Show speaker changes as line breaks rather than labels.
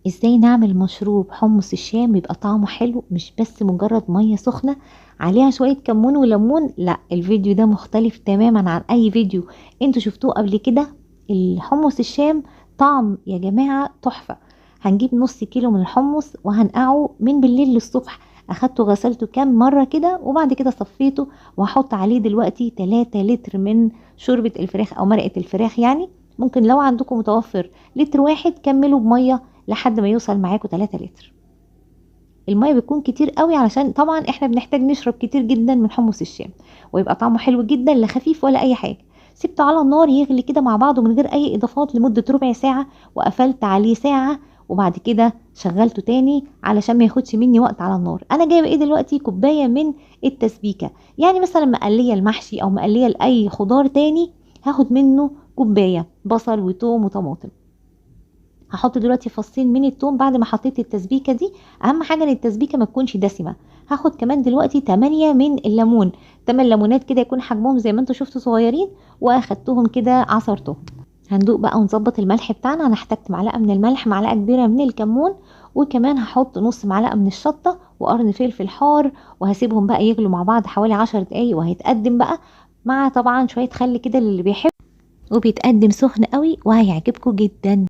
ازاي نعمل مشروب حمص الشام بيبقى طعمه حلو، مش بس مجرد مية سخنة عليها شوية كمون وليمون. لا، الفيديو ده مختلف تماما عن اي فيديو انتوا شفتوه قبل كده. الحمص الشام طعم يا جماعة تحفة. هنجيب نص كيلو من الحمص وهنقعه من بالليل للصبح. اخدته غسلته كام مرة كده وبعد كده صفيته، وهحط عليه دلوقتي 3 لتر من شوربة الفراخ او مرقة الفراخ يعني. ممكن لو عندكم متوفر لتر واحد كملوا بمية لحد ما يوصل معاكم 3 لتر. المية بيكون كتير قوي علشان طبعا احنا بنحتاج نشرب كتير جدا من حمص الشام، ويبقى طعمه حلو جدا لا خفيف ولا اي حاجة. سبته على النار يغلي كده مع بعضه من غير اي اضافات لمدة ربع ساعة، وقفلت عليه ساعة، وبعد كده شغلته تاني علشان ما ياخدش مني وقت على النار. انا جايبه ايه دلوقتي؟ كوباية من التسبيكة، يعني مثلا مقلية المحشي او مقلية لاي خضار تاني هاخد منه كوباية، بصل وتوم وطماطم. هحط دلوقتي فصين من التوم بعد ما حطيت التسبيكه دي. اهم حاجه ان التسبيكه ما تكونش دسمه. هاخد كمان دلوقتي 8 من الليمون، 8 ليمونات كده يكون حجمهم زي ما انتوا شفتوا صغيرين، واخدتهم كده عصرتهم. هندوق بقى ونظبط الملح بتاعنا. انا احتجت معلقه من الملح، معلقه كبيره من الكمون، وكمان هحط نص معلقه من الشطه وقرن فلفل حار، وهسيبهم بقى يغلوا مع بعض حوالي 10 دقايق، وهيتقدم بقى مع طبعا شويه خل كده اللي بيحب، وبيتقدم سخن قوي وهيعجبكم جدا.